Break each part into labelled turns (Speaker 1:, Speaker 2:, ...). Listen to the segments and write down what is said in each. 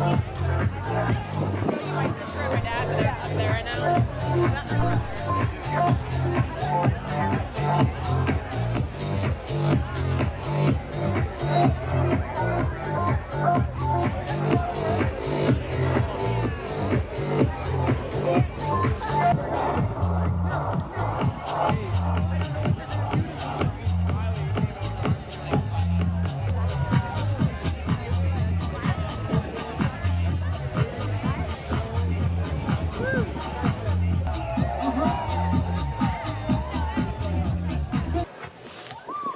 Speaker 1: My sister and my dad, but they're up there right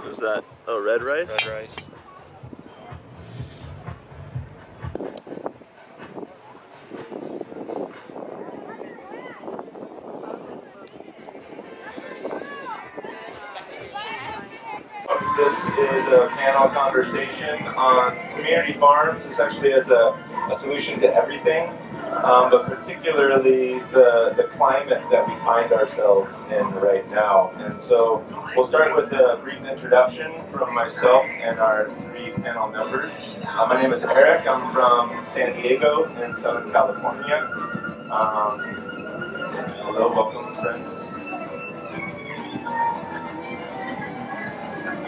Speaker 2: What's that? Oh, red rice?
Speaker 3: Red rice.
Speaker 2: This is a panel conversation on community farms, essentially as a solution to everything, but particularly the climate that we find ourselves in right now. And so we'll start with a brief introduction from myself and our three panel members. My name is Eric. I'm from San Diego in Southern California. Hello, welcome, friends.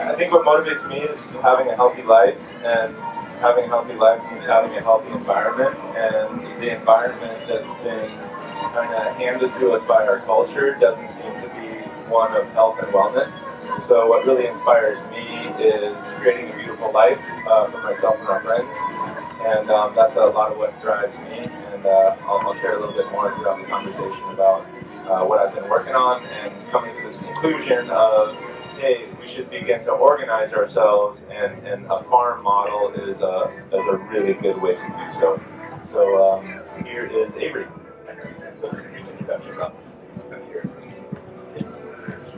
Speaker 2: I think what motivates me is having a healthy life, and having a healthy life means having a healthy environment, and the environment that's been kind of handed to us by our culture doesn't seem to be one of health and wellness. So what really inspires me is creating a beautiful life for myself and my friends, and that's a lot of what drives me, and I'll share a little bit more throughout the conversation about what I've been working on and coming to this conclusion of, hey, we should begin to organize ourselves, and a farm model is a really good way to do so. So here is Avery.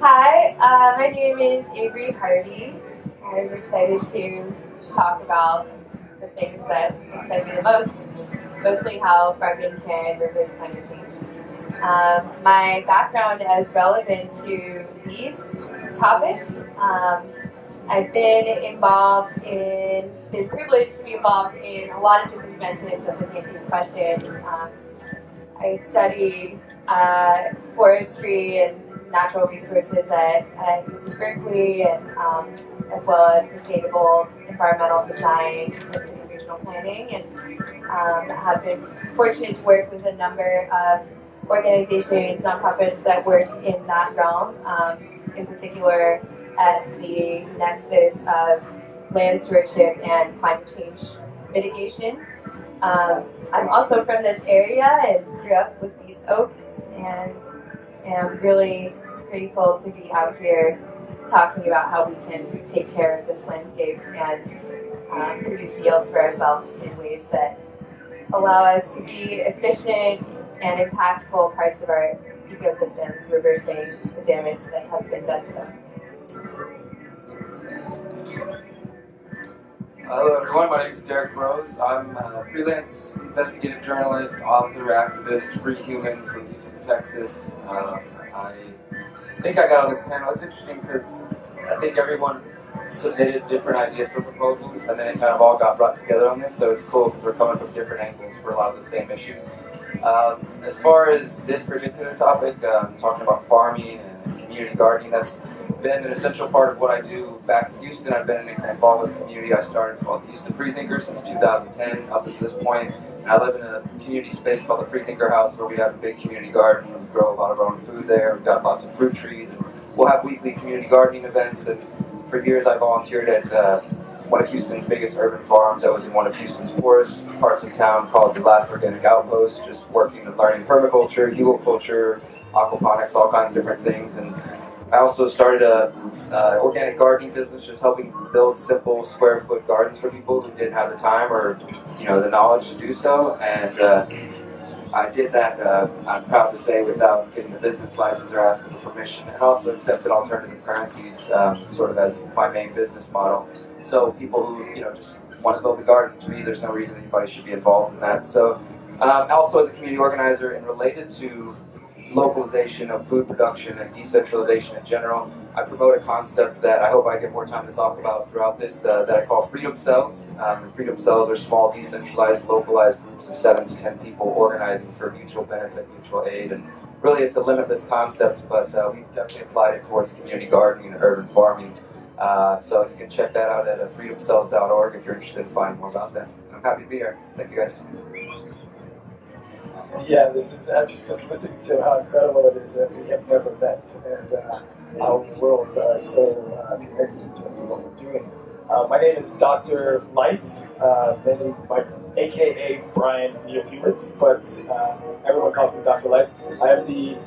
Speaker 4: Hi, my name is Avery Hardy. I'm excited to talk about the things that excite me the most, mostly how farming can reverse climate change. My background is relevant to these topics. I've been privileged to be involved in a lot of different dimensions of looking at these questions. I studied forestry and natural resources at UC Berkeley, and as well as sustainable environmental design and city regional planning, and have been fortunate to work with a number of organizations, nonprofits that work in that realm, in particular at the nexus of land stewardship and climate change mitigation. I'm also from this area and grew up with these oaks, and am really grateful to be out here talking about how we can take care of this landscape and produce yields for ourselves in ways that allow us to be efficient and impactful parts of our ecosystems, reversing the damage that has been done to them.
Speaker 3: Hello everyone, my name is Derek Rose. I'm a freelance investigative journalist, author, activist, free human from Houston, Texas. I think I got on this panel. It's interesting because I think everyone submitted different ideas for proposals, and then it kind of all got brought together on this, so it's cool because we're coming from different angles for a lot of the same issues. As far as this particular topic, talking about farming and community gardening, that's been an essential part of what I do back in Houston. I've been involved with a community I started called the Houston Freethinkers since 2010 up until this point. And I live in a community space called the Freethinker House, where we have a big community garden. We grow a lot of our own food there. We've got lots of fruit trees, and we'll have weekly community gardening events. And for years I volunteered at one of Houston's biggest urban farms. I was in one of Houston's poorest parts of town called the Last Organic Outpost, just working and learning permaculture, hugelculture, aquaponics, all kinds of different things. And I also started a organic gardening business, just helping build simple square foot gardens for people who didn't have the time or the knowledge to do so. And I did that, I'm proud to say, without getting a business license or asking for permission, and also accepted alternative currencies sort of as my main business model. So people who just want to build a garden, to me there's no reason anybody should be involved in that. So also as a community organizer and related to localization of food production and decentralization in general. I promote a concept that I hope I get more time to talk about throughout this, that I call freedom cells. Freedom cells are small, decentralized, localized groups of 7 to 10 people organizing for mutual benefit, mutual aid, and really it's a limitless concept, but we've definitely applied it towards community gardening and urban farming. So you can check that out at freedomcells.org if you're interested in finding more about that. And I'm happy to be here. Thank you guys.
Speaker 5: Yeah, this is actually just listening to how incredible it is that we have never met, and our worlds are so connected in terms of what we're doing. My name is Dr. Life, aka Brian Neal Hewlett, but everyone calls me Dr. Life. I am the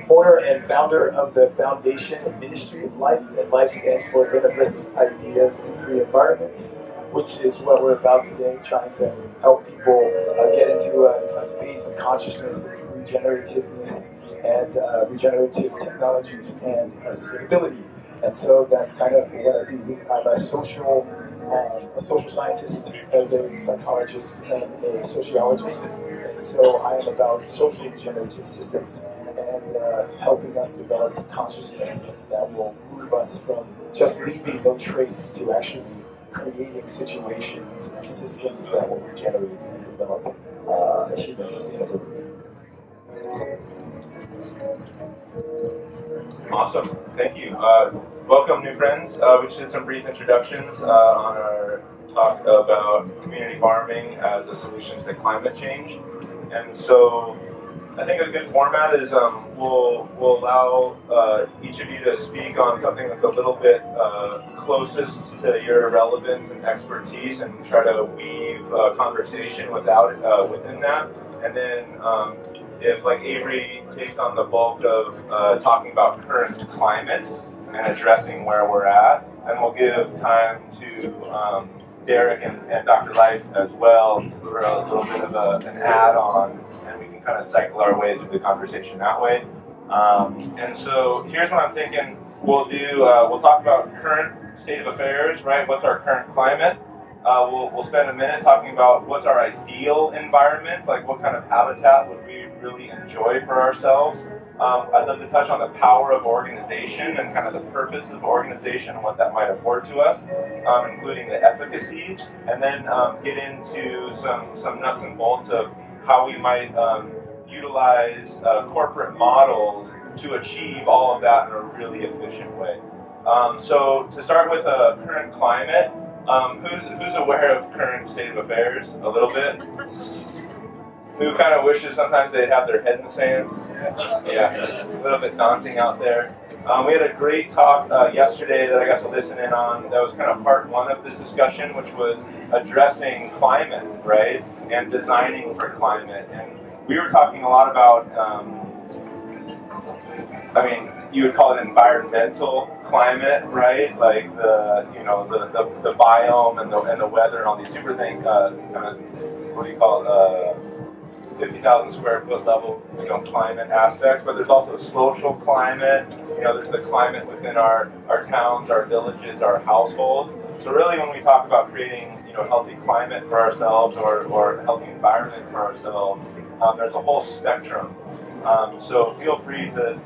Speaker 5: owner and founder of the Foundation and Ministry of Life, and Life stands for Limitless Ideas in Free Environments, which is what we're about today, trying to help people get into a space of consciousness and regenerativeness and regenerative technologies and sustainability. And so that's kind of what I do. I'm a social scientist, as a psychologist and a sociologist. And so I am about social regenerative systems and helping us develop consciousness that will move us from just leaving no trace to actually creating situations and systems that will regenerate and develop human sustainability.
Speaker 2: Awesome, thank you. Welcome, new friends. We just did some brief introductions on our talk about community farming as a solution to climate change. And so I think a good format is we'll allow each of you to speak on something that's a little bit closest to your relevance and expertise, and try to weave a conversation within that. And then if, like, Avery takes on the bulk of talking about current climate and addressing where we're at, then we'll give time to Derek and Dr. Life as well for a little bit of an add-on, and we can kind of cycle our way through the conversation that way. And so here's what I'm thinking we'll do. We'll talk about current state of affairs, right? What's our current climate? We'll spend a minute talking about what's our ideal environment, like what kind of habitat would we really enjoy for ourselves. I'd love to touch on the power of organization and kind of the purpose of organization and what that might afford to us, including the efficacy, and then get into some nuts and bolts of how we might utilize corporate models to achieve all of that in a really efficient way. So to start with current climate, who's aware of current state of affairs a little bit? Who kind of wishes sometimes they'd have their head in the sand? Yeah, it's a little bit daunting out there. We had a great talk yesterday that I got to listen in on. That was kind of part one of this discussion, which was addressing climate, right? And designing for climate. And we were talking a lot about, you would call it environmental climate, right? Like the biome and the weather and all these super things, kind of, what do you call it? 50,000 square foot level, climate aspects, but there's also social climate. There's the climate within our towns, our villages, our households. So really, when we talk about creating, healthy climate for ourselves or a healthy environment for ourselves, there's a whole spectrum. So feel free to,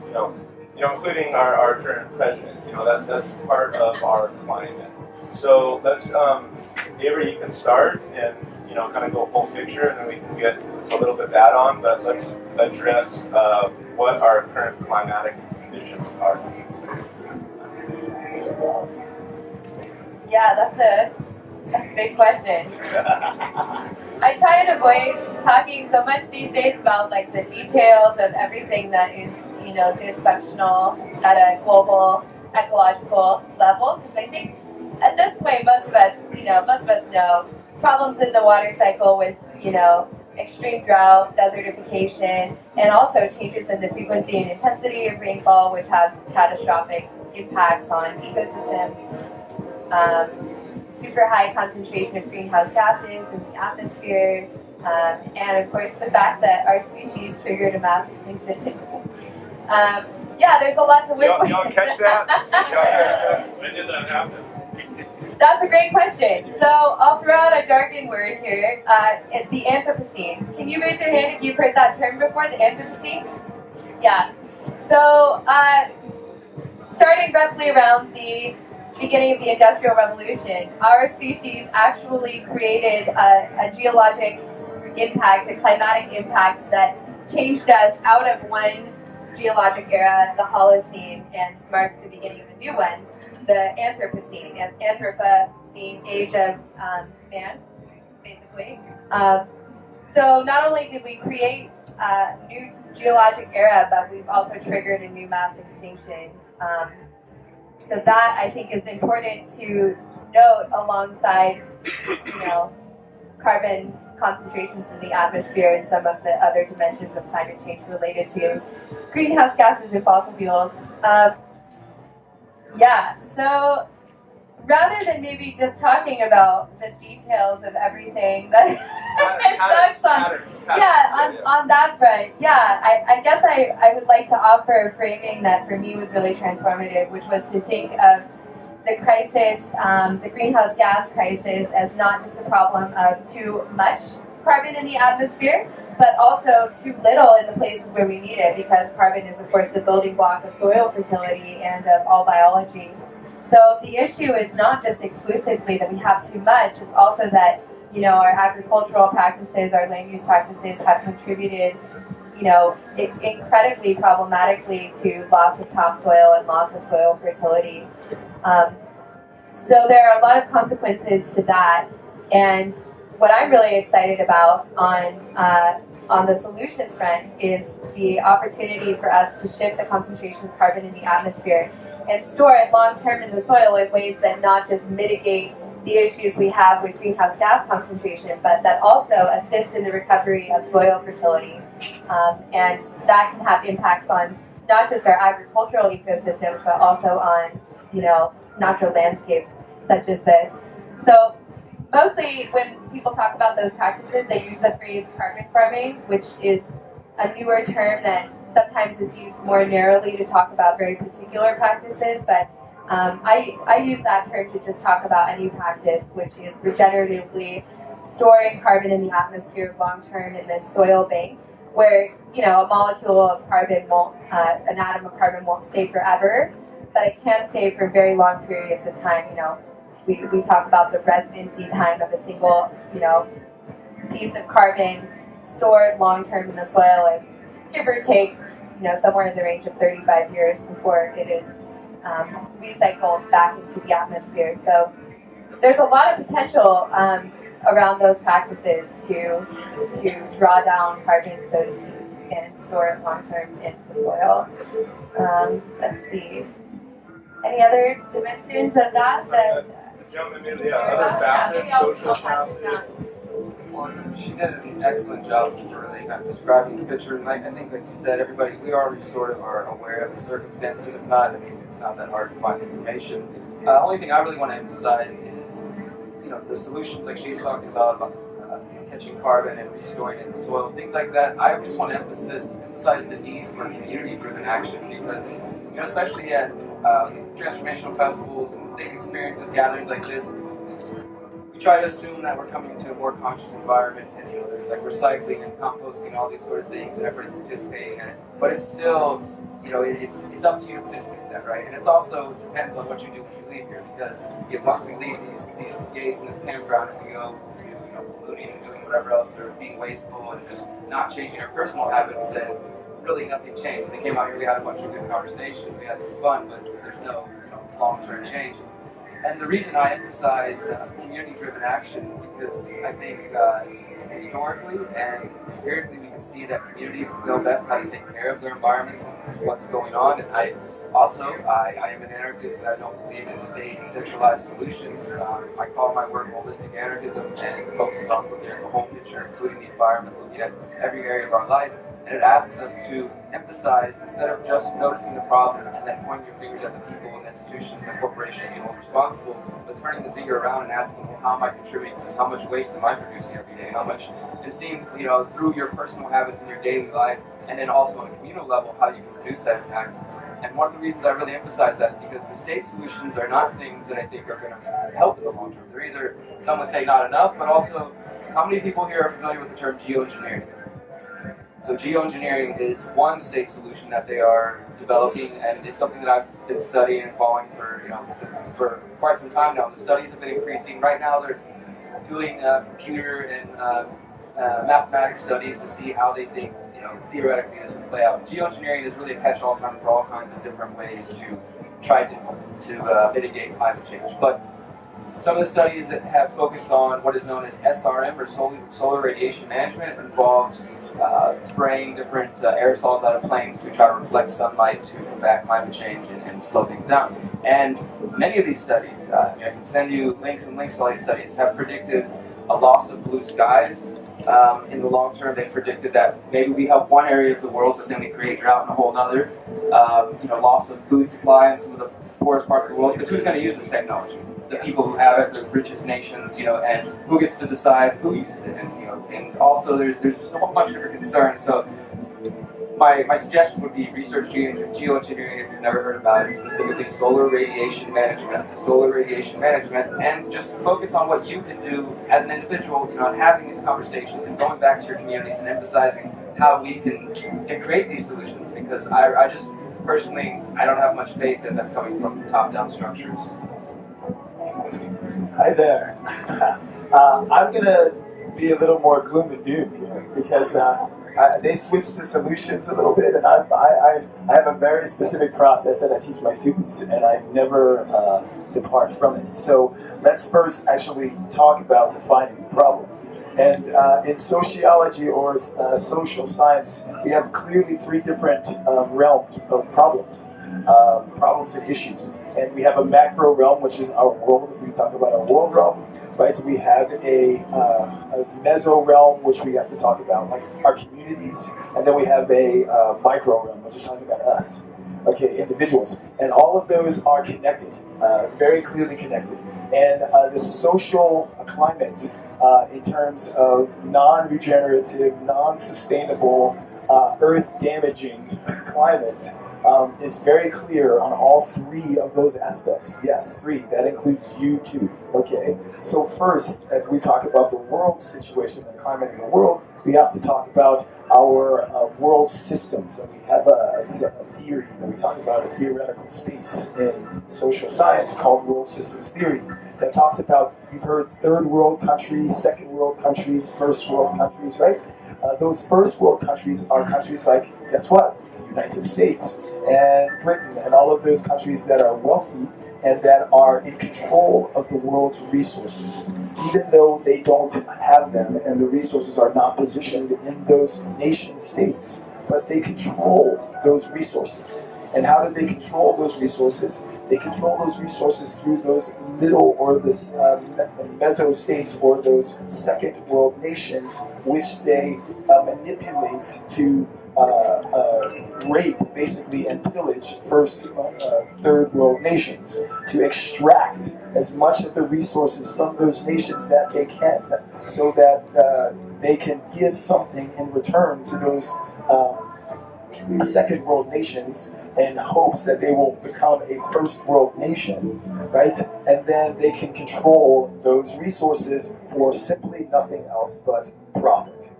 Speaker 2: including our current presidents. That's part of our climate. So let's, Avery, you can start and kind of go whole picture, and then we can get a little bit that on. But let's address what our current climatic conditions are.
Speaker 4: Yeah, that's a big question. I try and avoid talking so much these days about like the details of everything that is dysfunctional at a global ecological level, because I think at this point most of us know problems in the water cycle with extreme drought, desertification, and also changes in the frequency and intensity of rainfall, which have catastrophic impacts on ecosystems. Super high concentration of greenhouse gases in the atmosphere, and of course the fact that our species triggered a mass extinction. There's a lot to live with.
Speaker 2: Y'all catch that? When did that happen?
Speaker 4: That's a great question. So I'll throw out a jargon word here, the Anthropocene. Can you raise your hand if you've heard that term before, the Anthropocene? Yeah. So, starting roughly around the beginning of the Industrial Revolution, our species actually created a geologic impact, a climatic impact that changed us out of one geologic era, the Holocene, and marked the beginning of a new one, the Anthropocene, Anthropocene, age of man, basically. So not only did we create a new geologic era, but we've also triggered a new mass extinction. So that, I think, is important to note alongside, carbon concentrations in the atmosphere and some of the other dimensions of climate change related to greenhouse gases and fossil fuels. So rather than maybe just talking about the details of everything that sucks on that front, I guess I would like to offer a framing that for me was really transformative, which was to think of the crisis, the greenhouse gas crisis, as not just a problem of too much carbon in the atmosphere, but also too little in the places where we need it, because carbon is, of course, the building block of soil fertility and of all biology. So the issue is not just exclusively that we have too much, it's also that, our agricultural practices, our land use practices have contributed, incredibly problematically to loss of topsoil and loss of soil fertility. So there are a lot of consequences to that, and what I'm really excited about on the solutions front is the opportunity for us to shift the concentration of carbon in the atmosphere and store it long-term in the soil in ways that not just mitigate the issues we have with greenhouse gas concentration, but that also assist in the recovery of soil fertility. And that can have impacts on not just our agricultural ecosystems, but also on, natural landscapes such as this. So mostly when people talk about those practices, they use the phrase carbon farming, which is a newer term that sometimes is used more narrowly to talk about very particular practices, but I use that term to just talk about any practice which is regeneratively storing carbon in the atmosphere long-term in this soil bank, where a molecule of carbon won't, an atom of carbon won't stay forever, but it can stay for very long periods of time. We talk about the residency time of a single, piece of carbon stored long-term in the soil as give or take, somewhere in the range of 35 years before it is recycled back into the atmosphere. So there's a lot of potential around those practices to draw down carbon, so to speak, and store it long-term in the soil. Let's see. Any other dimensions of that?
Speaker 2: Jump into the other facets, social facet.
Speaker 3: She did an excellent job for really kind of describing the picture. And I think, like you said, everybody, we already sort of are aware of the circumstances. If not, it's not that hard to find information. Only thing I really want to emphasize is, the solutions like she's talking about catching carbon and restoring it in the soil, things like that. I just want to emphasize the need for community-driven action, because, especially at transformational festivals and big experiences, gatherings like this, we try to assume that we're coming to a more conscious environment, and there's like recycling and composting, all these sort of things, and everybody's participating in it. But it's still, it's up to you to participate in that, right? And it also depends on what you do when you leave here, because once we leave these gates and this campground, if we go to polluting and doing whatever else, or being wasteful and just not changing our personal habits, then really nothing changed. We came out here, we had a bunch of good conversations, we had some fun, but there's no long-term change. And the reason I emphasize community-driven action, because I think historically and empirically we can see that communities know best how to take care of their environments and what's going on. And I am an anarchist, and I don't believe in state-centralized solutions. I call my work holistic anarchism, and it focuses on looking at the whole picture, including the environment, looking at every area of our life. And it asks us to emphasize, instead of just noticing the problem and then pointing your fingers at the people and institutions and corporations you hold responsible, but turning the finger around and asking, well, how am I contributing to this? How much waste am I producing every day? How much, and seeing, through your personal habits in your daily life, and then also on a communal level, how you can reduce that impact. And one of the reasons I really emphasize that is because the state solutions are not things that I think are going to help in the long term. They're either, some would say not enough, but also, how many people here are familiar with the term geoengineering? So geoengineering is one state solution that they are developing, and it's something that I've been studying and following for quite some time now. The studies have been increasing. Right now, they're doing computer and mathematics studies to see how they think, theoretically this would play out. Geoengineering is really a catch-all term for all kinds of different ways to try to mitigate climate change. But some of the studies that have focused on what is known as SRM, or solar radiation management, involves spraying different aerosols out of planes to try to reflect sunlight to combat climate change and slow things down. And many of these studies, I can send you links to all these studies, have predicted a loss of blue skies. In the long term, they predicted that maybe we help one area of the world, but then we create drought in a whole other. Loss of food supply in some of the poorest parts of the world, because who's going to use this technology? The people who have it, the richest nations, and who gets to decide who uses it, and also there's just a whole bunch of different concerns. So my suggestion would be research geoengineering if you've never heard about it, specifically solar radiation management, and just focus on what you can do as an individual, and having these conversations and going back to your communities and emphasizing how we can create these solutions, because I just personally, I don't have much faith in them coming from top-down structures.
Speaker 5: Hi there. I'm going to be a little more gloom and doom here, because they switched to solutions a little bit, and I have a very specific process that I teach my students, and I never depart from it. So let's first actually talk about defining the problem. And in sociology or social science, we have clearly three different realms of problems and issues. And we have a macro realm, which is our world. If we talk about our world realm, right, we have a meso realm, which we have to talk about, like our communities, and then we have a micro realm, which is talking about us, okay, individuals. And all of those are connected, very clearly connected. And the social climate, in terms of non-regenerative, non-sustainable, earth-damaging climate, is very clear on all three of those aspects. Yes, three. That includes you too. Okay. So first, if we talk about the world situation and climate in the world, we have to talk about our world systems. And we have a theory that we talk about, a theoretical space in social science called world systems theory, that talks about, you've heard third world countries, second world countries, first world countries, right? Those first world countries are countries like, guess what? The United States and Britain and all of those countries that are wealthy and that are in control of the world's resources, even though they don't have them and the resources are not positioned in those nation states, but they control those resources. And how do they control those resources? They control those resources through those middle or this meso states, or those second world nations, which they manipulate to rape, basically, and pillage third world nations, to extract as much of the resources from those nations that they can, so that they can give something in return to those second world nations, in hopes that they will become a first world nation, right? And then they can control those resources for simply nothing else but profit.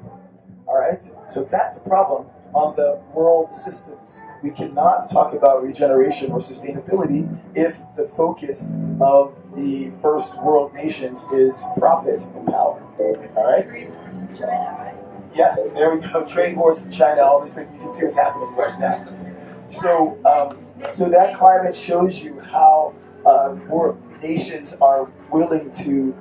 Speaker 5: All right? So that's a problem on the world systems. We cannot talk about regeneration or sustainability if the focus of the first world nations is profit and power. All right? Yes, there we go. Trade wars with China, all this thing. You can see what's happening right now. So, so that climate shows you how nations are willing to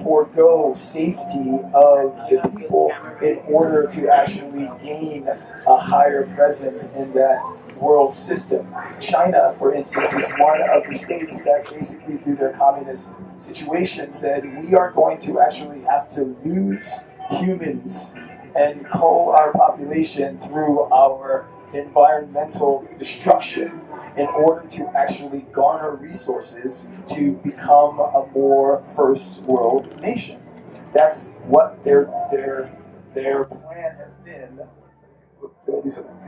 Speaker 5: forego safety of the people in order to actually gain a higher presence in that world system. China, for instance, is one of the states that basically, through their communist situation, said we are going to actually have to lose humans and cull our population through our environmental destruction in order to actually garner resources to become a more first world nation. That's what their plan has been.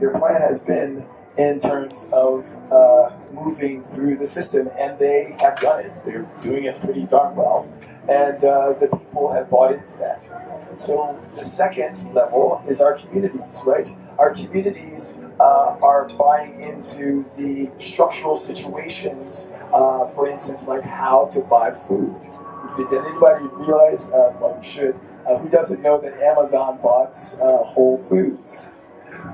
Speaker 5: Their plan has been in terms of moving through the system, and they have done it. They're doing it pretty darn well, and the people have bought into that. So the second level is our communities, right? Our communities are buying into the structural situations, for instance, like how to buy food. Did anybody realize, well, you should, who doesn't know that Amazon bought Whole Foods?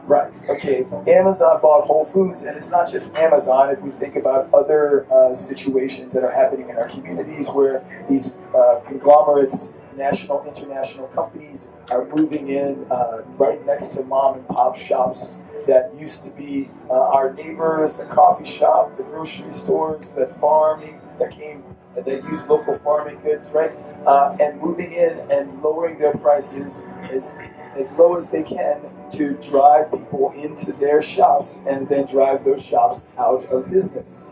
Speaker 5: Right, okay. Amazon bought Whole Foods, and it's not just Amazon. If we think about other situations that are happening in our communities where these conglomerates, national, international companies are moving in right next to mom and pop shops that used to be our neighbors, the coffee shop, the grocery stores, the farming that use local farming goods, right? And moving in and lowering their prices as low as they can to drive people into their shops and then drive those shops out of business.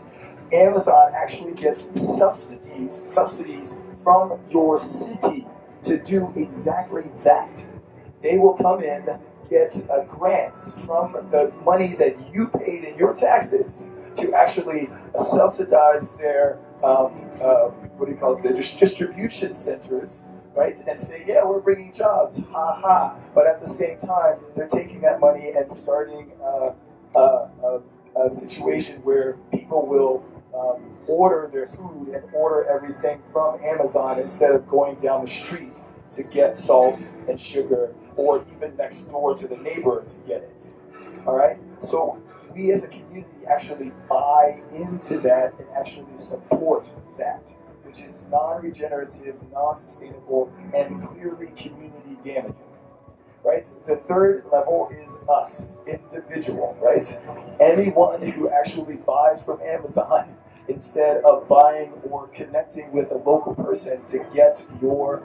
Speaker 5: Amazon actually gets subsidies from your city to do exactly that. They will come in, get grants from the money that you paid in your taxes to actually subsidize their what do you call it? Their distribution centers, right? And say, yeah, we're bringing jobs, ha ha. But at the same time, they're taking that money and starting a situation where people will order their food and order everything from Amazon instead of going down the street to get salt and sugar, or even next door to the neighbor to get it. All right? So we as a community actually buy into that and actually support that, which is non-regenerative, non-sustainable, and clearly community damaging. Right? The third level is us, individual, right? Anyone who actually buys from Amazon instead of buying or connecting with a local person to get your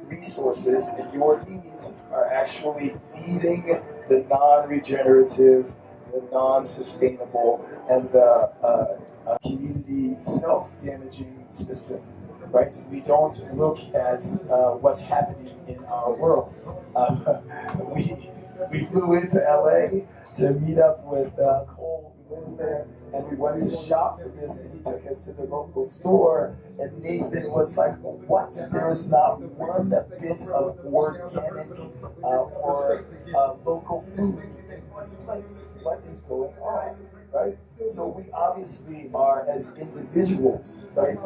Speaker 5: resources and your needs are actually feeding the non-regenerative, the non-sustainable, and the community self-damaging system. Right? We don't look at what's happening in our world. We flew into LA to meet up with Cole, who lives there, and we went to shop for this, and he took us to the local store, and Nathan was like, what? There is not one bit of organic or local food in this place. What is going on? Right? So we obviously are, as individuals, right,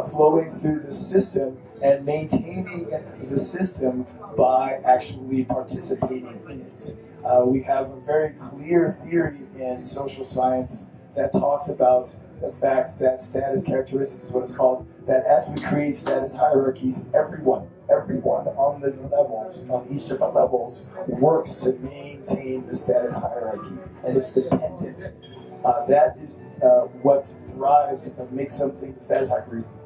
Speaker 5: flowing through the system and maintaining the system by actually participating in it. We have a very clear theory in social science that talks about the fact that status characteristics is what it's called, that as we create status hierarchies, everyone on the levels, on each different levels, works to maintain the status hierarchy, and it's dependent. That is what drives and makes something, the status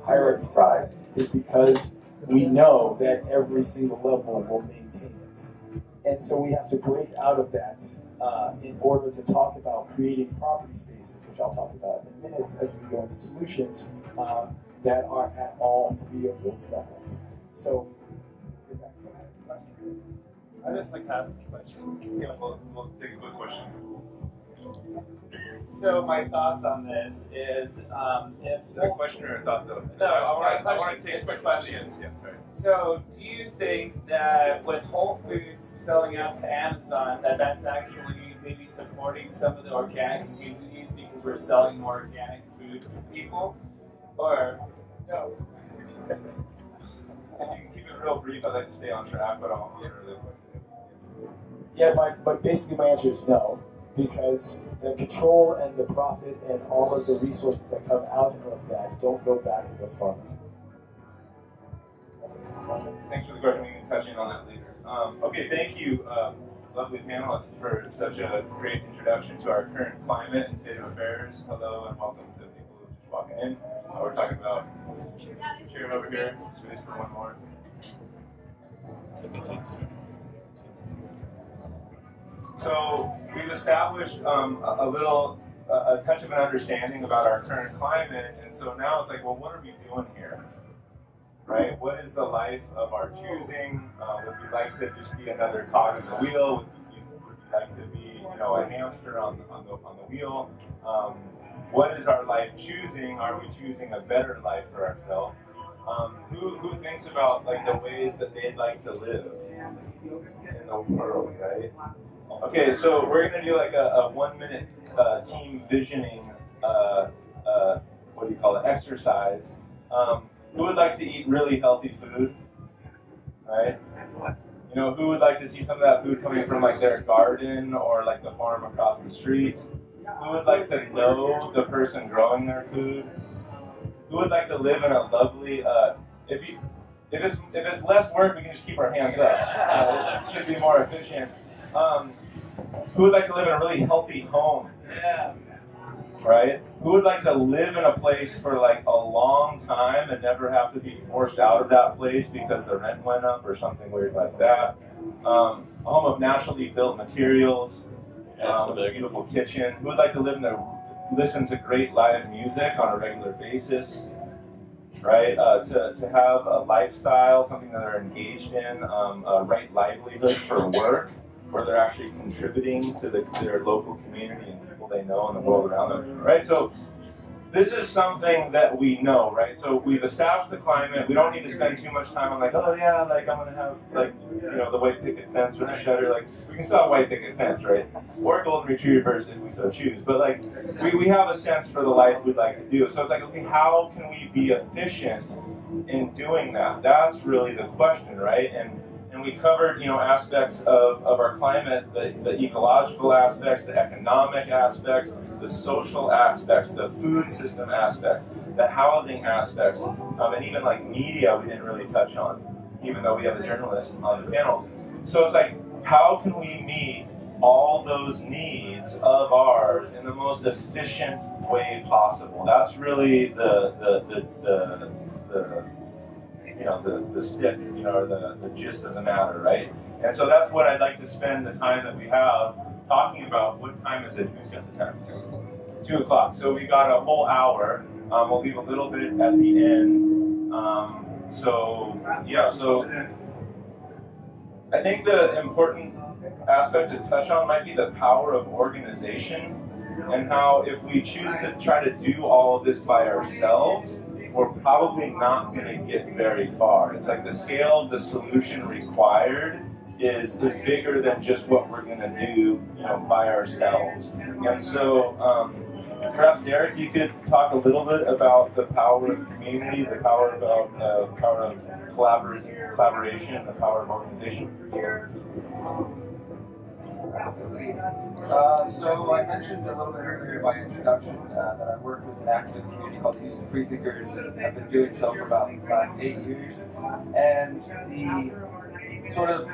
Speaker 5: hierarchy thrive, is because we know that every single level will maintain it. And so we have to break out of that in order to talk about creating property spaces, which I'll talk about in minutes as we go into solutions that are at all three of those levels. So, get back to that.
Speaker 6: I just like to ask a question.
Speaker 2: Yeah, we'll take a quick question.
Speaker 6: So my thoughts on this is if
Speaker 2: Is that a question or a thought though?
Speaker 6: No,
Speaker 2: I
Speaker 6: question.
Speaker 2: want to take
Speaker 6: It's a
Speaker 2: questions.
Speaker 6: question.
Speaker 2: Yeah, sorry.
Speaker 6: So do you think that with Whole Foods selling out to Amazon, that's actually maybe supporting some of the organic communities because we're selling more organic food to people? Or
Speaker 5: No.
Speaker 2: If you can keep it real brief, I'd like to stay on track, but I'll answer the question.
Speaker 5: Yeah, but basically my answer is no, because the control and the profit and all of the resources that come out of that don't go back to those farmers.
Speaker 2: Thanks for the question. We can touch in on that later. Okay, thank you, lovely panelists, for such a great introduction to our current climate and state of affairs. Hello and welcome to people who are just walking in. We're talking about chair over here, space for one more. So we've established a touch of an understanding about our current climate, and so now it's like, well, what are we doing here? Right? What is the life of our choosing? Would we like to just be another cog in the wheel? Would we like to be a hamster on the wheel. What is our life choosing? Are we choosing a better life for ourselves? Who thinks about like the ways that they'd like to live in the world, right? Okay, so we're gonna do like a 1 minute team visioning. What do you call it? Exercise. Who would like to eat really healthy food? Right? Who would like to see some of that food coming from like their garden or like the farm across the street? Who would like to know the person growing their food? Who would like to live in a lovely? If it's less work, we can just keep our hands up. It could be more efficient. Who would like to live in a really healthy home? Yeah. Right? Who would like to live in a place for like a long time and never have to be forced out of that place because the rent went up or something weird like that? A home of naturally built materials, with a beautiful kitchen. Who would like to listen to great live music on a regular basis? Right? To have a lifestyle, something that they're engaged in, a right livelihood for work, where they're actually contributing to their local community and people they know and the world around them, right? So this is something that we know, right? So we've established the climate. We don't need to spend too much time on like, oh yeah, like I'm gonna have like, the white picket fence with the shutter. Like we can still have white picket fence, right? Or golden retrievers if we so choose. But like we have a sense for the life we'd like to do. So it's like, okay, how can we be efficient in doing that? That's really the question, right? And we covered, aspects of our climate, the ecological aspects, the economic aspects, the social aspects, the food system aspects, the housing aspects, and even like media we didn't really touch on, even though we have a journalist on the panel. So it's like, how can we meet all those needs of ours in the most efficient way possible? That's really the stick, or the gist of the matter, right? And so that's what I'd like to spend the time that we have talking about. What time is it? Who's got the time? 2 o'clock. So we got a whole hour. We'll leave a little bit at the end. So I think the important aspect to touch on might be the power of organization, and how if we choose to try to do all of this by ourselves, we're probably not going to get very far. It's like the scale of the solution required is bigger than just what we're going to do, by ourselves. And so perhaps Derek, you could talk a little bit about the power of community, the power of collaboration, and the power of organization.
Speaker 3: Absolutely. So I mentioned a little bit earlier in my introduction that I worked with an activist community called the Houston Freethinkers, and I've been doing so for about the last 8 years. And the sort of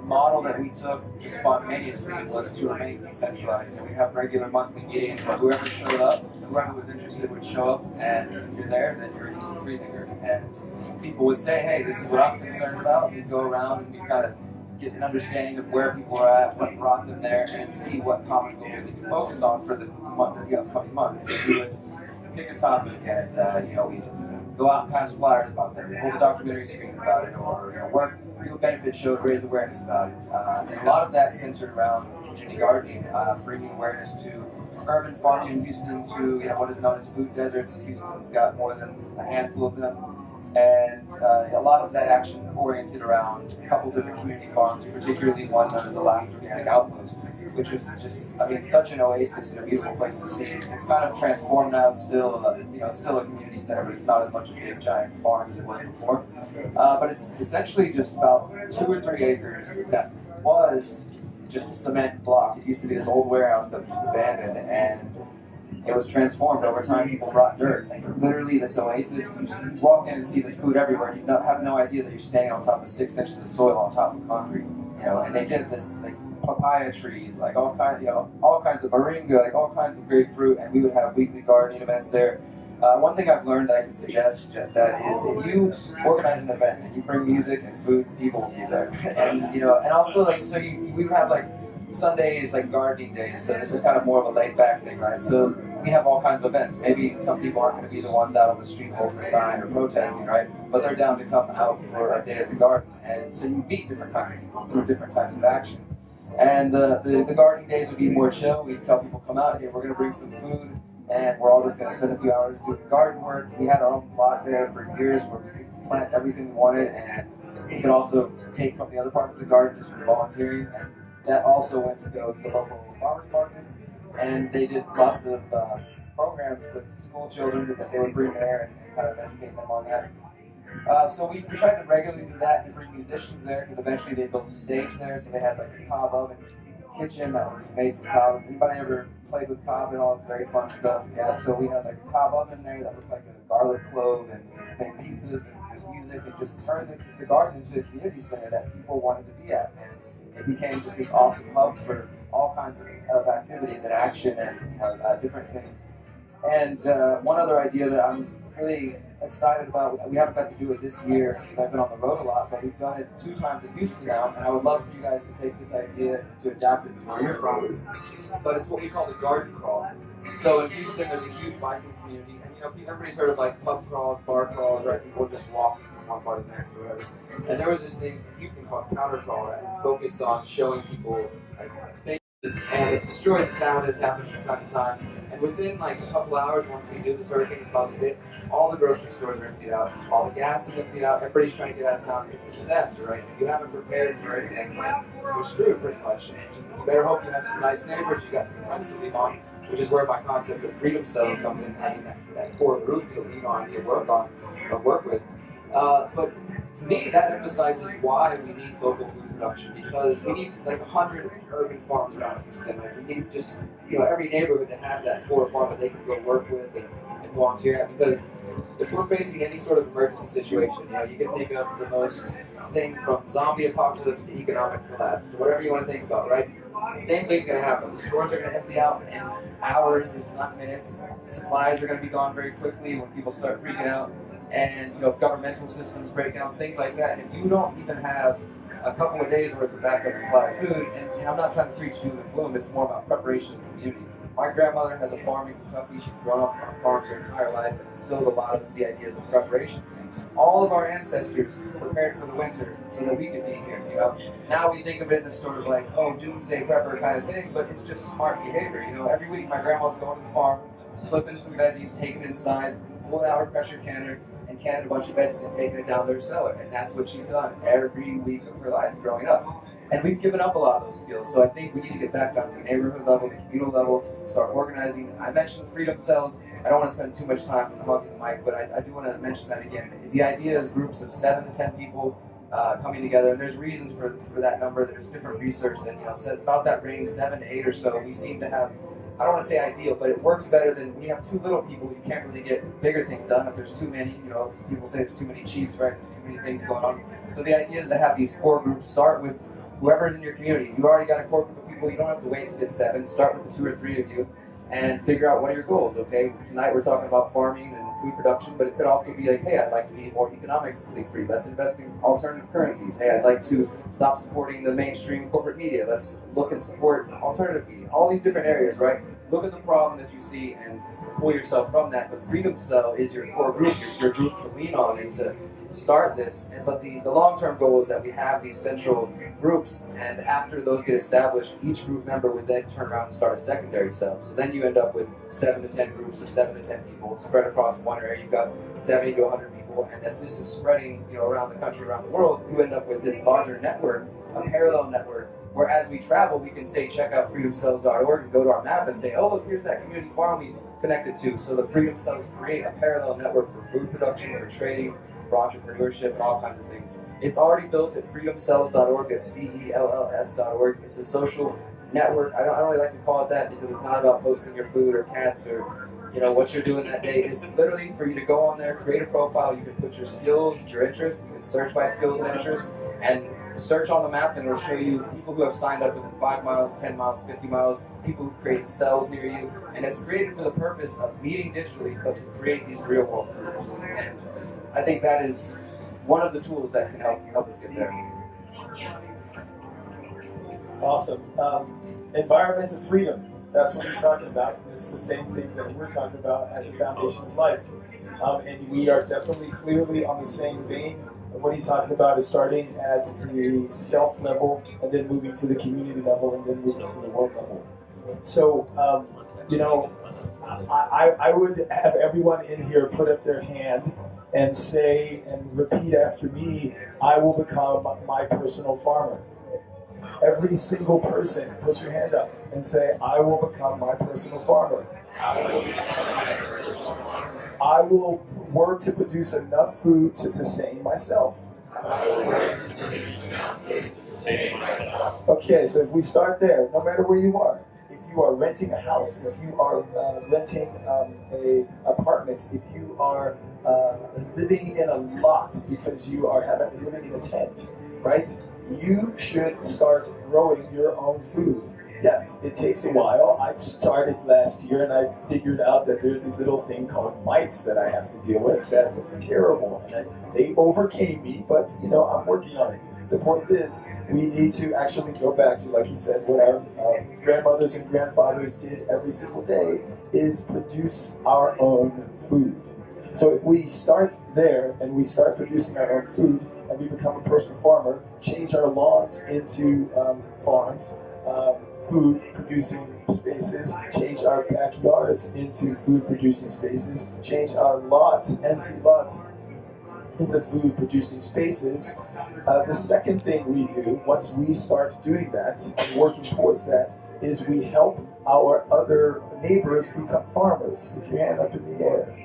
Speaker 3: model that we took just spontaneously was to remain decentralized. We have regular monthly meetings where whoever showed up, whoever was interested would show up, and if you're there, then you're a Houston Freethinker. And people would say, hey, this is what I'm concerned about. We'd go around and we'd kind of get an understanding of where people are at, what brought them there, and see what common goals we can focus on for the upcoming months. So we would pick a topic, and we'd go out and pass flyers about that. We'd hold a documentary screening about it, or do a benefit show to raise awareness about it. And a lot of that centered around community gardening, bringing awareness to urban farming in Houston, to what is known as food deserts. Houston's got more than a handful of them. And a lot of that action oriented around a couple different community farms, particularly one known as the Last Organic Outpost, which was just, such an oasis and a beautiful place to see. It's kind of transformed now. It's still, it's still a community center, but it's not as much a big giant farm as it was before. But it's essentially just about 2 or 3 acres that was just a cement block. It used to be this old warehouse that was just abandoned, and it was transformed over time. People brought dirt. Like literally, this oasis, you walk in and see this food everywhere, and you have no idea that you're standing on top of 6 inches of soil on top of concrete. And they did this like papaya trees, like all kinds of moringa, like all kinds of grapefruit, and we would have weekly gardening events there. One thing I've learned that I can suggest that is if you organize an event and you bring music and food, people will be there. And also we would have like Sundays like gardening days, so this is kind of more of a laid back thing, right? So we have all kinds of events. Maybe some people aren't going to be the ones out on the street holding a sign or protesting, right? But they're down to come out for a day at the garden, and so you meet different kinds of people through different types of action. And the gardening days would be more chill. We'd tell people, come out here, we're going to bring some food, and we're all just going to spend a few hours doing garden work. We had our own plot there for years where we could plant everything we wanted, and we could also take from the other parts of the garden just for volunteering. And that also went to go to local farmers markets, and they did lots of programs with school children that they would bring there and kind of educate them on that. So we tried to regularly do that and bring musicians there, because eventually they built a stage there, so they had like a cob oven kitchen that was made from cob. Anybody ever played with cob and all? It's very fun stuff. Yeah, so we had like a cob oven there that looked like a garlic clove, and made pizzas and there's music, and just turned the garden into a community center that people wanted to be at. And it became just this awesome hub for all kinds of activities and action and different things. And one other idea that I'm really excited about, we haven't got to do it this year because I've been on the road a lot, but we've done it 2 times in Houston now, and I would love for you guys to take this idea to adapt it to where you're from. But it's what we call the garden crawl. So in Houston, there's a huge biking community, and you know, everybody's heard of like pub crawls, bar crawls, right? People just walking from one part to the next or whatever. And there was this thing in Houston called counter crawl that was focused on showing people like and it destroyed the town, as happens from time to time. And within like a couple hours, once we knew this hurricane was about to hit, all the grocery stores are emptied out, all the gas is emptied out, everybody's trying to get out of town. It's a disaster, right? If you haven't prepared for it, then you're screwed pretty much. And you better hope you have some nice neighbors, you got some friends to lean on, which is where my concept of freedom cells comes in, having that core group to lean on, to work with. But to me, that emphasizes why we need local food production, because we need like 100 urban farms around Houston, and we need just, you know, every neighborhood to have that core farm that they can go work with and volunteer at. Because if we're facing any sort of emergency situation, you know, you can think of the most thing from zombie apocalypse to economic collapse to whatever you want to think about, right? The same thing's going to happen. The stores are going to empty out in hours, if not minutes. Supplies are going to be gone very quickly when people start freaking out. And you know, if governmental systems break down, things like that, if you don't even have a couple of days worth of backup supply of food, and I'm not trying to preach doom and gloom, it's more about preparation as a community. My grandmother has a farm in Kentucky. She's grown up on farms her entire life and instilled a lot of the ideas of preparation for me. All of our ancestors prepared for the winter so that we could be here, you know. Now we think of it as sort of like, oh, doomsday prepper kind of thing, but it's just smart behavior, you know. Every week my grandma's going to the farm, flipping some veggies, taking it inside, pulling out her pressure canner, and canning a bunch of veggies and taking it down to her cellar. And that's what she's done every week of her life growing up. And we've given up a lot of those skills. So I think we need to get back down to the neighborhood level, the communal level, start organizing. I mentioned freedom cells. I don't want to spend too much time hogging the mic, but I do want to mention that again. The idea is groups of 7 to 10 people coming together, and there's reasons for that number. There's different research that, you know, says about that range, 7 to 8 or so. We seem to have, I don't want to say ideal, but it works better than when you have too little people. You can't really get bigger things done if there's too many. You know, people say there's too many chiefs, right? There's too many things going on. So the idea is to have these core groups. Start with whoever's in your community. You've already got a core group of people. You don't have to wait to get 7. Start with the 2 or 3 of you and figure out what are your goals, okay? Tonight we're talking about farming and food production, but it could also be like, hey, I'd like to be more economically free. Let's invest in alternative currencies. Hey, I'd like to stop supporting the mainstream corporate media. Let's look and support alternative media. All these different areas, right? Look at the problem that you see and pull yourself from that. The Freedom Cell is your core group, your group to lean on and to start this. But the long-term goal is that we have these central groups, and after those get established, each group member would then turn around and start a secondary cell. So then you end up with 7 to 10 groups of 7 to 10 people spread across one area. You've got 70 to 100 people, and as this is spreading, you know, around the country, around the world, you end up with this larger network, a parallel network, where as we travel, we can say, check out freedomcells.org and go to our map and say, oh, look, here's that community farm we connected to. So the Freedom Cells create a parallel network for food production, for trading, for entrepreneurship, and all kinds of things. It's already built at freedomcells.org, that's CELLS.org. It's a social network. I don't really like to call it that because it's not about posting your food or cats or, you know, what you're doing that day. It's literally for you to go on there, create a profile. You can put your skills, your interests. You can search by skills and interests, and search on the map, and it'll show you people who have signed up within 5 miles, 10 miles, 50 miles, people who've created cells near you. And it's created for the purpose of meeting digitally, but to create these real world groups. And I think that is one of the tools that can help us get there.
Speaker 5: Awesome. Environmental freedom. That's what he's talking about. It's the same thing that we're talking about at the Foundation of Life. And we are definitely clearly on the same vein of what he's talking about is starting at the self level and then moving to the community level and then moving to the world level. So, you know, I would have everyone in here put up their hand and say and repeat after me, I will become my personal farmer. Every single person, put your hand up and say, I will become my personal farmer. I will work to produce enough food to sustain myself. Okay, so if we start there, no matter where you are, if you are renting a house, if you are renting a apartment, if you are living in a lot because you are living in a tent, right? You should start growing your own food. Yes, it takes a while. I started last year and I figured out that there's this little thing called mites that I have to deal with that was terrible. And they overcame me, but you know, I'm working on it. The point is, we need to actually go back to, like he said, what our grandmothers and grandfathers did every single day is produce our own food. So if we start there and we start producing our own food and we become a personal farmer, change our lawns into farms, food producing spaces, change our backyards into food producing spaces, change our lots, empty lots, into food producing spaces. The second thing we do, once we start doing that and working towards that, is we help our other neighbors become farmers. Stick your hand up in the air.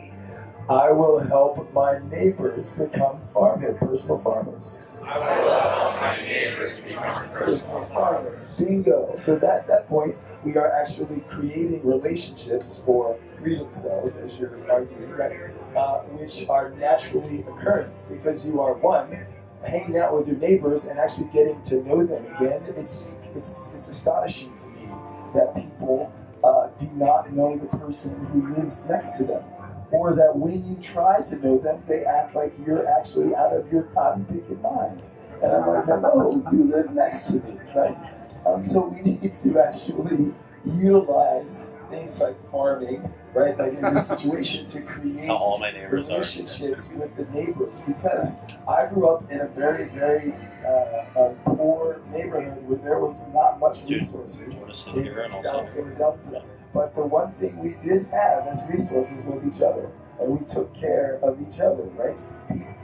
Speaker 5: I will help my neighbors become personal farmers.
Speaker 7: I will help my neighbors become personal farmers.
Speaker 5: Bingo. So at that point, we are actually creating relationships or freedom cells, as you're arguing, right? Which are naturally occurring because you are one, hanging out with your neighbors and actually getting to know them again. It's astonishing to me that people do not know the person who lives next to them. Or that when you try to know them, they act like you're actually out of your cotton picking mind. And I'm like, hello, you live next to me, right? So we need to actually utilize things like farming, right? Like in this situation to create relationships with the neighbors. Because I grew up in a very, very poor neighborhood where there was not much resources in South Philadelphia. But the one thing we did have as resources was each other. And we took care of each other, right?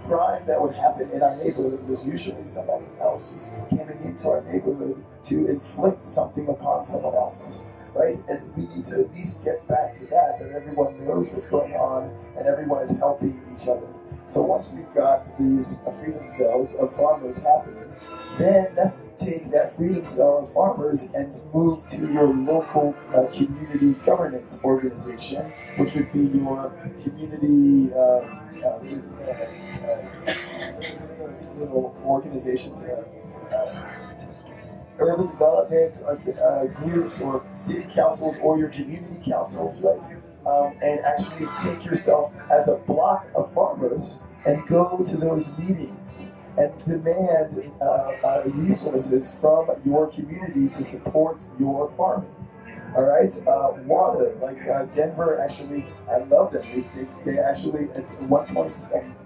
Speaker 5: Crime that would happen in our neighborhood was usually somebody else coming into our neighborhood to inflict something upon someone else, right? And we need to at least get back to that everyone knows what's going on and everyone is helping each other. So once we've got these freedom cells of farmers happening, then take that freedom cell of farmers and move to your local community governance organization, which would be your community little organizations, urban development groups or city councils or your community councils, right? And actually take yourself as a block of farmers and go to those meetings and demand resources from your community to support your farming. All right, water, like Denver actually, I love them. They actually, at one point,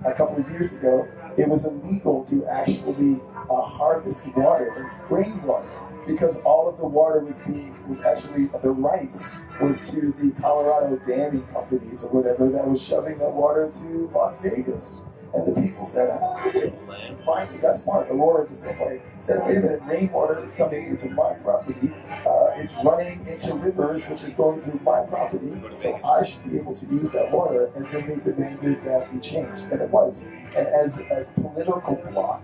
Speaker 5: a couple of years ago, it was illegal to actually harvest water, rainwater, because all of the water was actually, the rights was to the Colorado damming companies or whatever that was shoving that water to Las Vegas. And the people said, fine, you got smart. Aurora the same way said, wait a minute, rainwater is coming into my property. It's running into rivers, which is going through my property. So I should be able to use that water. And then they demanded that be changed. And it was. And as a political bloc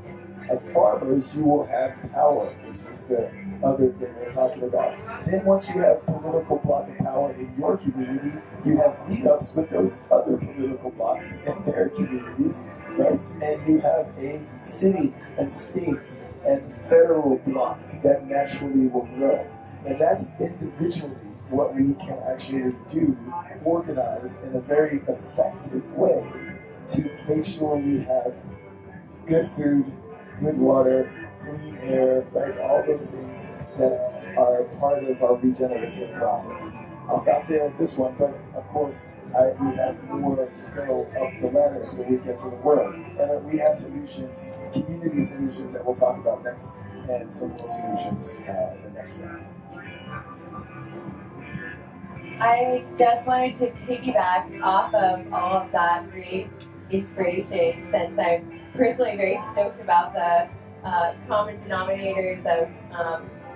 Speaker 5: of farmers, you will have power, which is the other thing we're talking about. Then once you have political bloc of power in your community, you have meetups with those other political blocs in their communities, right? And you have a city and state and federal bloc that naturally will grow. And that's individually what we can actually do, organize in a very effective way to make sure we have good food, good water, clean air, right? All those things that are part of our regenerative process. I'll stop there at this one, but of course, we have more to go up the ladder until we get to the world. And we have solutions, community solutions that we'll talk about next, and some more solutions in the next round.
Speaker 4: I just wanted to piggyback off of all of that great inspiration, since I'm personally very stoked about the common denominators of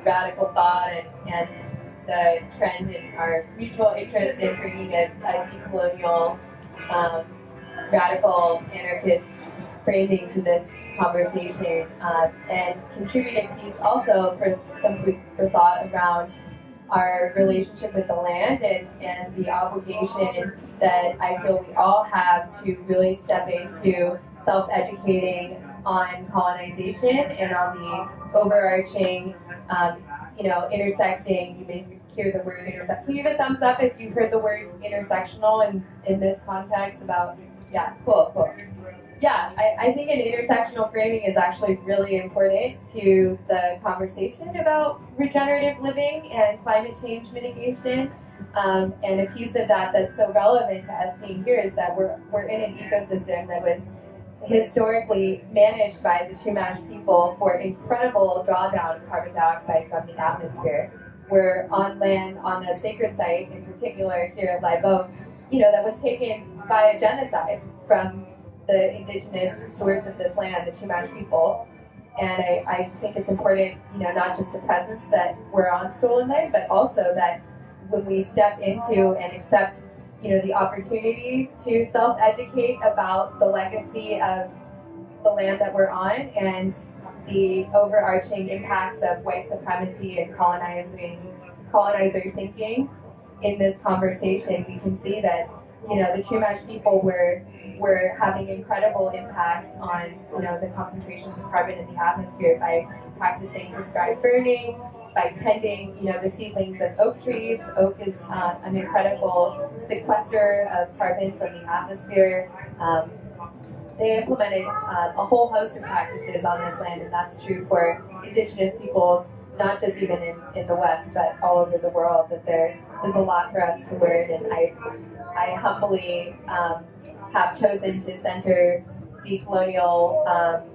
Speaker 4: radical thought and the trend in our mutual interest in bringing a decolonial, radical anarchist framing to this conversation, and contribute a piece also for some food for thought around our relationship with the land and the obligation that I feel we all have to really step into self-educating on colonization and on the overarching, intersecting. You may hear the word intersect. Can you give a thumbs up if you've heard the word intersectional in this context about, yeah, cool. Yeah, I think an intersectional framing is actually really important to the conversation about regenerative living and climate change mitigation. And a piece of that that's so relevant to us being here is that we're in an ecosystem that was historically managed by the Chumash people for incredible drawdown of carbon dioxide from the atmosphere. We're on land, on a sacred site, in particular here at Live Oak, that was taken via genocide from the indigenous stewards of this land, the Chumash people. And I think it's important, not just a presence that we're on stolen land, but also that when we step into and accept, the opportunity to self-educate about the legacy of the land that we're on and the overarching impacts of white supremacy and colonizer thinking in this conversation, we can see that, the Chumash people were having incredible impacts on, the concentrations of carbon in the atmosphere by practicing prescribed burning, by tending, the seedlings of oak trees. Oak is an incredible sequester of carbon from the atmosphere. They implemented a whole host of practices on this land, and that's true for indigenous peoples, not just even in the West, but all over the world, that there is a lot for us to learn. And I humbly have chosen to center decolonial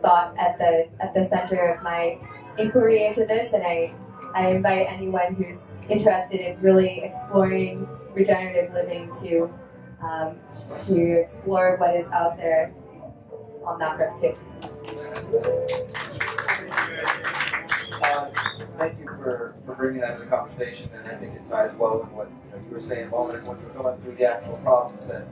Speaker 4: thought at the center of my inquiry into this, and I invite anyone who's interested in really exploring regenerative living to explore what is out there on that front too.
Speaker 3: Thank you for bringing that into the conversation, and I think it ties well with what you were saying a moment ago when you were going through the actual problems that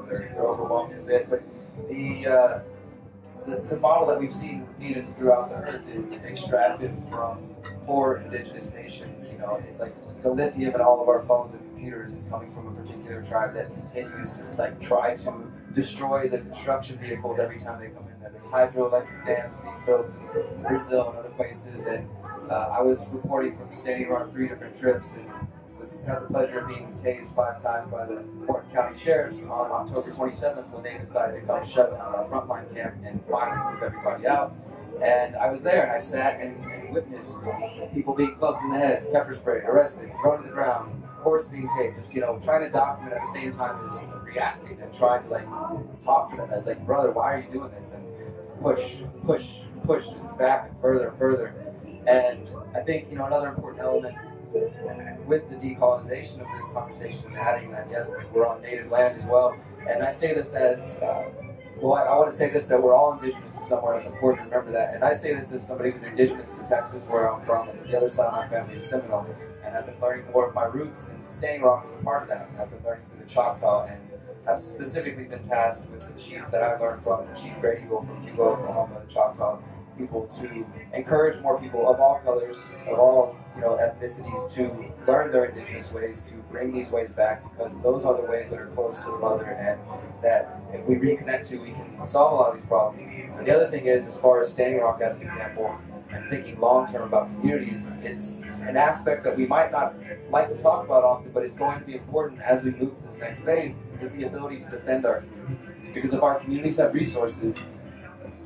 Speaker 3: they're overwhelming a bit. But the model that we've seen repeated throughout the earth is extracted from poor indigenous nations. Like the lithium in all of our phones and computers is coming from a particular tribe that continues to try to destroy the construction vehicles every time they come in there. There's hydroelectric dams being built in Brazil and other places, and I was reporting from Standing Rock 3 different trips, and had the pleasure of being tased 5 times by the Morton County Sheriffs on October 27th when they decided to come shut down our frontline camp and finally move everybody out. And I was there, and I sat and witnessed people being clubbed in the head, pepper sprayed, arrested, thrown to the ground, horse being taped, just trying to document at the same time as reacting and trying to talk to them as brother, why are you doing this? And push just back and further. And I think another important element with the decolonization of this conversation, adding that yes, we're on native land as well. And I say this as I want to say this, that we're all indigenous to somewhere. It's important to remember that. And I say this as somebody who's indigenous to Texas, where I'm from, and the other side of my family is Seminole. And I've been learning more of my roots, and Standing Rock is a part of that. And I've been learning through the Choctaw, and I've specifically been tasked with the chief that I learned from, Chief Gray Eagle from Hugo, Oklahoma, the Choctaw people, to encourage more people of all colors, of all ethnicities, to learn their indigenous ways, to bring these ways back, because those are the ways that are close to the mother, and that if we reconnect to, we can solve a lot of these problems. And the other thing is, as far as Standing Rock as an example, and thinking long-term about communities, is an aspect that we might not like to talk about often, but is going to be important as we move to this next phase, is the ability to defend our communities. Because if our communities have resources,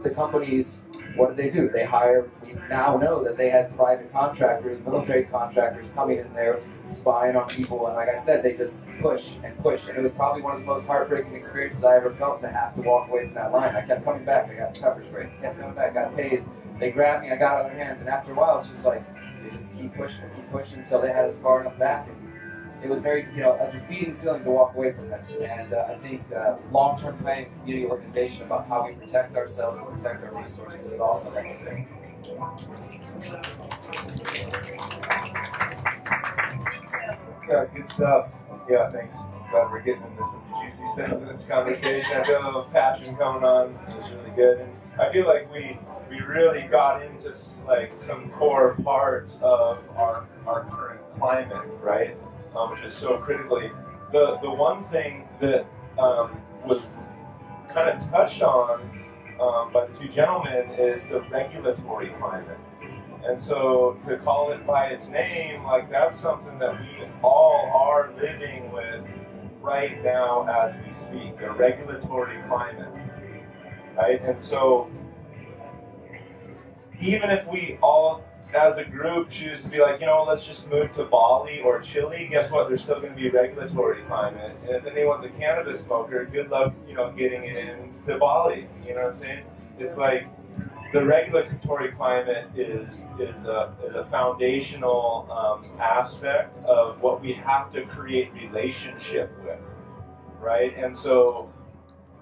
Speaker 3: the companies what did they do? We now know that they had private contractors, military contractors coming in there, spying on people, and like I said, they just push and push, and it was probably one of the most heartbreaking experiences I ever felt, to have to walk away from that line. I kept coming back, I got pepper sprayed, kept coming back, got tased, they grabbed me, I got out of their hands, and after a while, it's just like, they just keep pushing until they had us far enough back, and it was very, a defeating feeling to walk away from them. And I think long-term planning, community organization about how we protect ourselves and protect our resources is also necessary.
Speaker 2: Yeah, good stuff. Yeah, thanks. Glad we're getting into some juicy stuff in this conversation. I feel a little passion coming on, which is really good. And I feel like we really got into like some core parts of our current climate, right? Which is so critically. The one thing that was kind of touched on by the two gentlemen is the regulatory climate. And so to call it by its name, like that's something that we all are living with right now as we speak, the regulatory climate, right? And so even if we all as a group choose to be like, let's just move to Bali or Chile, guess what? There's still going to be a regulatory climate. And if anyone's a cannabis smoker, good luck, getting it into Bali. You know what I'm saying? It's like the regulatory climate is a foundational aspect of what we have to create relationship with, right? And so,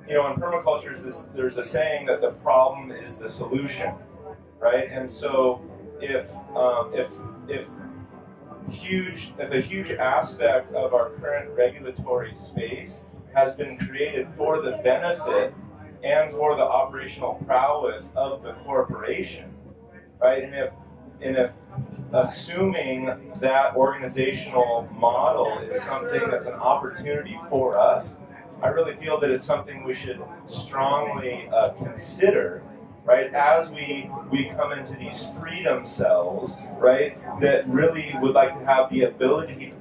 Speaker 2: in permaculture, there's a saying that the problem is the solution, right? And so if a huge aspect of our current regulatory space has been created for the benefit and for the operational prowess of the corporation, right? And if assuming that organizational model is something that's an opportunity for us, I really feel that it's something we should strongly consider, right, as we come into these freedom cells, right, that really would like to have the ability